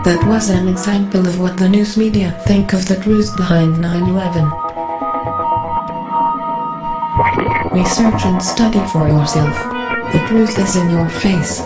That was an example of what the news media think of the truth behind 9/11. Research and study for yourself. The truth is in your face.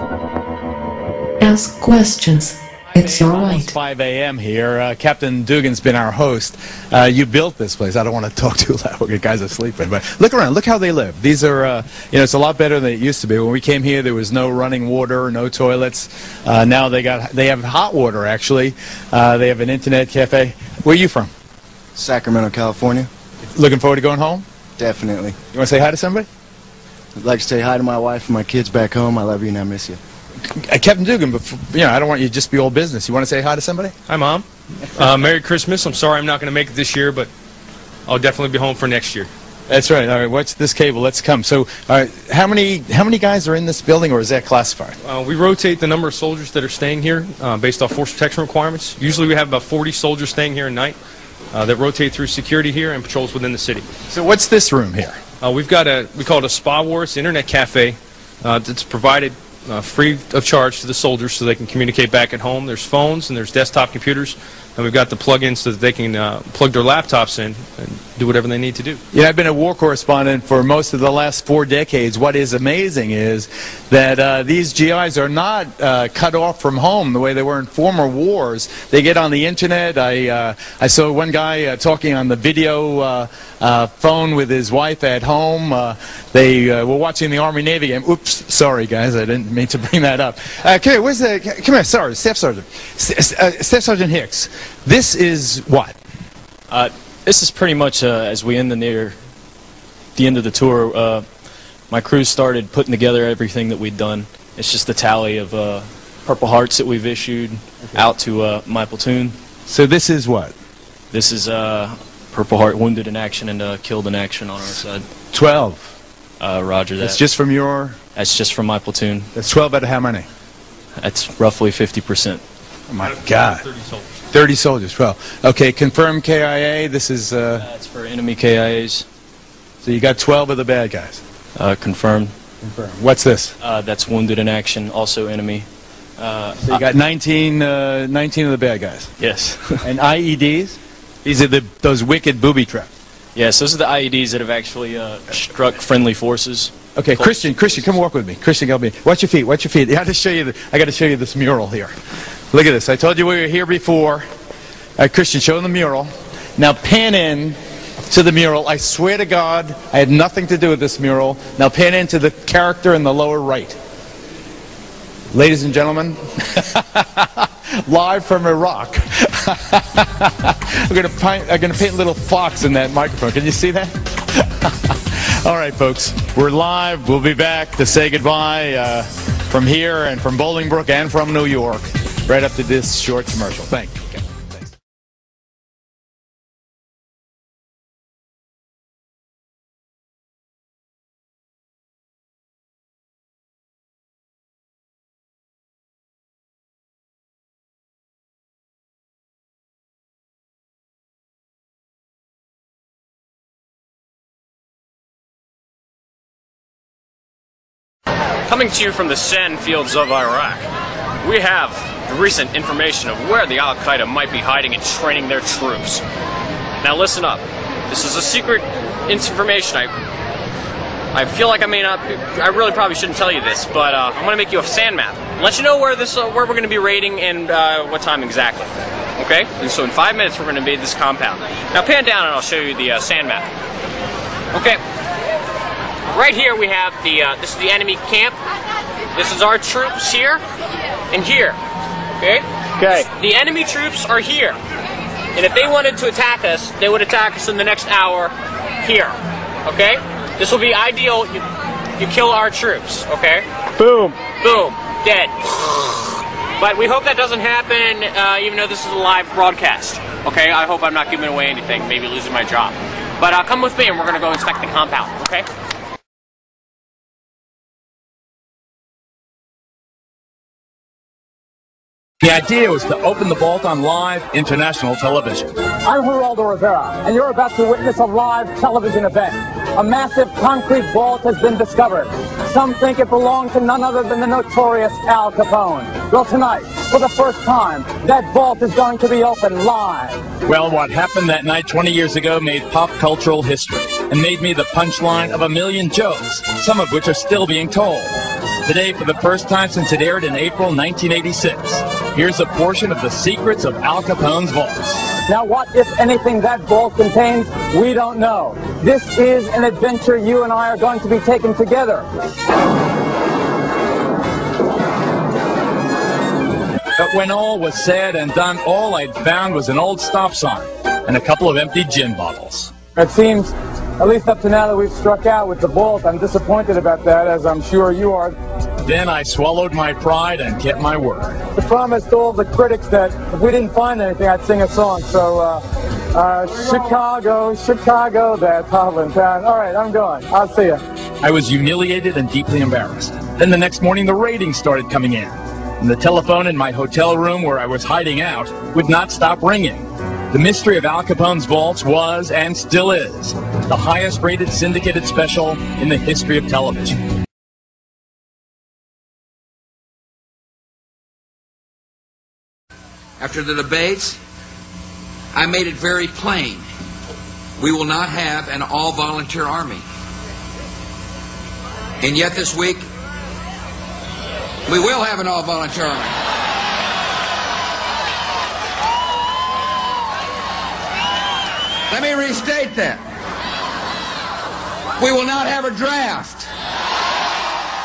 Ask questions. It's your right. It's 5 a.m. here. Captain Dugan's been our host. You built this place. I don't want to talk too loud. The guys are sleeping. But look around. Look how they live. These are, you know, it's a lot better than it used to be. When we came here, there was no running water, no toilets. Now they have hot water, actually. They have an internet cafe. Where are you from? Sacramento, California. Looking forward to going home? Definitely. You want to say hi to somebody? I'd like to say hi to my wife and my kids back home. I love you and I miss you. Captain Dugan, but you know, I don't want you to just be all business. You want to say hi to somebody? Hi, Mom. Merry Christmas. I'm sorry I'm not going to make it this year, but I'll definitely be home for next year. That's right. All right, watch this cable. Let's come. So, all right, how many guys are in this building, or is that classified? We rotate the number of soldiers that are staying here based off force protection requirements. Usually we have about 40 soldiers staying here at night that rotate through security here and patrols within the city. So what's this room here? We've got we call it a Spa Wars internet cafe that's provided free of charge to the soldiers so they can communicate back at home. There's phones and there's desktop computers, and we've got the plug-ins so that they can plug their laptops in and do whatever they need to do. Yeah, I've been a war correspondent for most of the last 4 decades. What is amazing is that these GIs are not cut off from home the way they were in former wars. They get on the internet. I saw one guy talking on the video phone with his wife at home. They were watching the Army-Navy game. Oops, sorry guys, I didn't mean to bring that up. Come here, come here, sorry, Staff Sergeant. Staff Sergeant Hicks, this is what? This is pretty much as we near the end of the tour. My crew started putting together everything that we'd done. It's just a tally of Purple Hearts that we've issued out to my platoon. So this is what? This is Purple Heart wounded in action and killed in action on our side. 12. Roger that. That's just from your... That's just from my platoon. That's 12 out of how many? That's roughly 50%. Oh my God. 30 soldiers. 30 soldiers, well. Okay, confirmed KIA, this is... That's for enemy KIAs. So you got 12 of the bad guys? Confirmed. Confirmed. What's this? That's wounded in action, also enemy. So you got 19 of the bad guys? Yes. And IEDs? These are those wicked booby traps. Yes, those are the IEDs that have actually struck friendly forces. Okay, Christian, come walk with me. Christian, help me. Watch your feet, watch your feet. I got to show you this mural here. Look at this. I told you we were here before. Christian, show them the mural. Now pan in to the mural. I swear to God, I had nothing to do with this mural. Now pan into the character in the lower right. Ladies and gentlemen, live from Iraq. I'm going to paint a little fox in that microphone. Can you see that? All right, folks, we're live. We'll be back to say goodbye from here and from Bolingbrook and from New York, right up to this short commercial. Thank you. Okay, thanks. Coming to you from the sand fields of Iraq, we have recent information of where the Al-Qaeda might be hiding and training their troops. Now listen up. This is a secret information. I feel like I really probably shouldn't tell you this, but I'm going to make you a sand map and let you know where we're going to be raiding and what time exactly. Okay? And so in 5 minutes we're going to invade this compound. Now pan down and I'll show you the sand map. Okay. Right here we have this is the enemy camp. This is our troops here and here. Okay? Okay. The enemy troops are here. And if they wanted to attack us, they would attack us in the next hour here. Okay? This will be ideal. You kill our troops, okay? Boom. Boom. Dead. But we hope that doesn't happen, even though this is a live broadcast. Okay? I hope I'm not giving away anything, maybe losing my job. But come with me and we're going to go inspect the compound, okay? The idea was to open the vault on live international television. I'm Geraldo Rivera, and you're about to witness a live television event. A massive concrete vault has been discovered. Some think it belonged to none other than the notorious Al Capone. Well, tonight, for the first time, that vault is going to be open live. Well, what happened that night 20 years ago made pop cultural history and made me the punchline of a million jokes, some of which are still being told. Today, for the first time since it aired in April 1986, here's a portion of the secrets of Al Capone's vaults. Now, what, if anything, that vault contains, we don't know. This is an adventure you and I are going to be taking together. But when all was said and done, all I'd found was an old stop sign and a couple of empty gin bottles. It seems, at least up to now that we've struck out with the vault, I'm disappointed about that, as I'm sure you are. Then I swallowed my pride and kept my word. I promised all the critics that if we didn't find anything, I'd sing a song. So, Chicago, Chicago, that Hovland town. All right, I'm going. I'll see you. I was humiliated and deeply embarrassed. Then the next morning, the ratings started coming in. And the telephone in my hotel room where I was hiding out would not stop ringing. The mystery of Al Capone's vaults was, and still is, the highest-rated syndicated special in the history of television. After the debates, I made it very plain. We will not have an all-volunteer army. And yet this week, we will have an all-volunteer army. Let me restate that. We will not have a draft.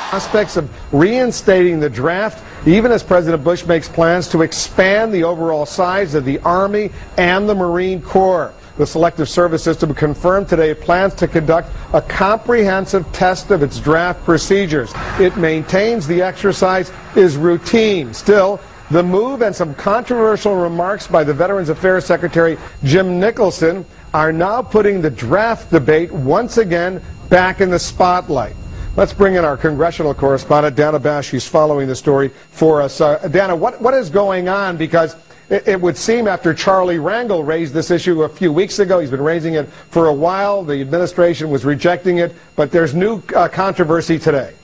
Prospects of reinstating the draft, even as President Bush makes plans to expand the overall size of the Army and the Marine Corps. The Selective Service System confirmed today it plans to conduct a comprehensive test of its draft procedures. It maintains the exercise is routine. Still, the move and some controversial remarks by the Veterans Affairs Secretary Jim Nicholson are now putting the draft debate once again back in the spotlight. Let's bring in our congressional correspondent, Dana Bash. She's following the story for us. Dana, what is going on? Because it would seem after Charlie Rangel raised this issue a few weeks ago, he's been raising it for a while, the administration was rejecting it, but there's new controversy today.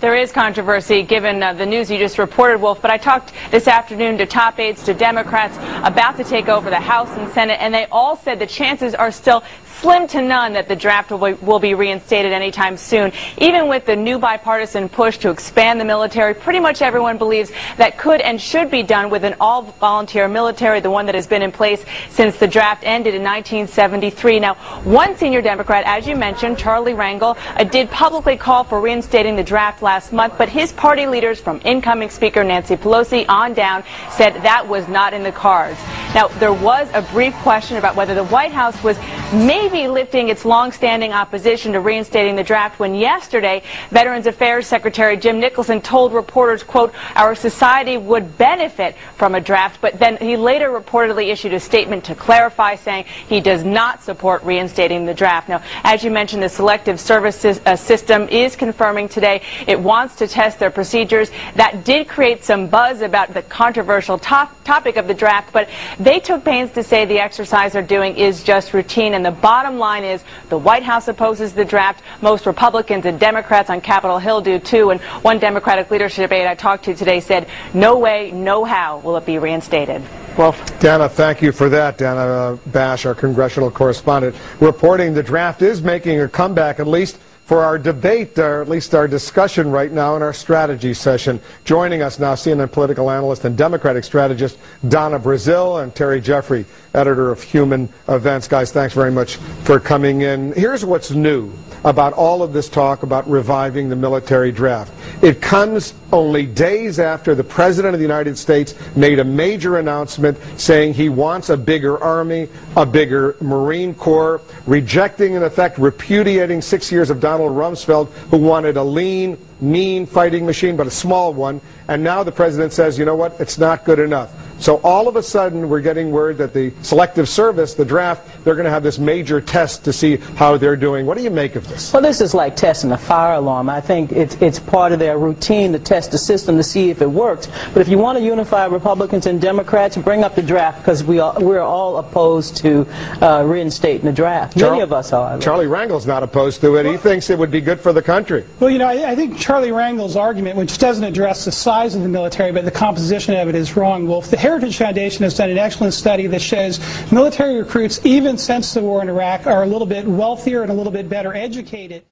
There is controversy given the news you just reported, Wolf, but I talked this afternoon to top aides, to Democrats about to take over the House and Senate, and they all said the chances are still slim to none that the draft will be reinstated anytime soon. Even with the new bipartisan push to expand the military, pretty much everyone believes that could and should be done with an all-volunteer military, the one that has been in place since the draft ended in 1973. Now, one senior Democrat, as you mentioned, Charlie Rangel, did publicly call for reinstating the draft last month, but his party leaders, from incoming Speaker Nancy Pelosi on down, said that was not in the cards. Now, there was a brief question about whether the White House was maybe lifting its long-standing opposition to reinstating the draft when yesterday Veterans Affairs Secretary Jim Nicholson told reporters, quote, our society would benefit from a draft, but then he later reportedly issued a statement to clarify, saying he does not support reinstating the draft. Now, as you mentioned, the Selective Services System is confirming today it wants to test their procedures. That did create some buzz about the controversial topic of the draft, but they took pains to say the exercise they're doing is just routine, and the bottom line is the White House opposes the draft. Most Republicans and Democrats on Capitol Hill do too, and one Democratic leadership aide I talked to today said no way, no how will it be reinstated. Wolf. Dana, thank you for that. Dana Bash, our congressional correspondent, reporting the draft is making a comeback, at least for our debate, or at least our discussion right now in our strategy session. Joining us now, CNN political analyst and Democratic strategist Donna Brazil, and Terry Jeffrey, editor of Human Events. Guys, thanks very much for coming in. Here's what's new about all of this talk about reviving the military draft. It comes only days after the President of the United States made a major announcement saying he wants a bigger Army, a bigger Marine Corps, rejecting, in effect, repudiating 6 years of Donald Rumsfeld, who wanted a lean, mean fighting machine, but a small one. And now the President says, you know what, it's not good enough. So all of a sudden, we're getting word that the Selective Service, the draft, they're going to have this major test to see how they're doing. What do you make of this? Well, this is like testing a fire alarm. I think it's part of their routine to test the system to see if it works. But if you want to unify Republicans and Democrats, bring up the draft, because we're all opposed to reinstating the draft. Many of us are. Charlie Rangel's not opposed to it. He thinks it would be good for the country. Well, you know, I think Charlie Rangel's argument, which doesn't address the size of the military, but the composition of it, is wrong, Wolf. The Heritage Foundation has done an excellent study that shows military recruits, even since the war in Iraq, are a little bit wealthier and a little bit better educated.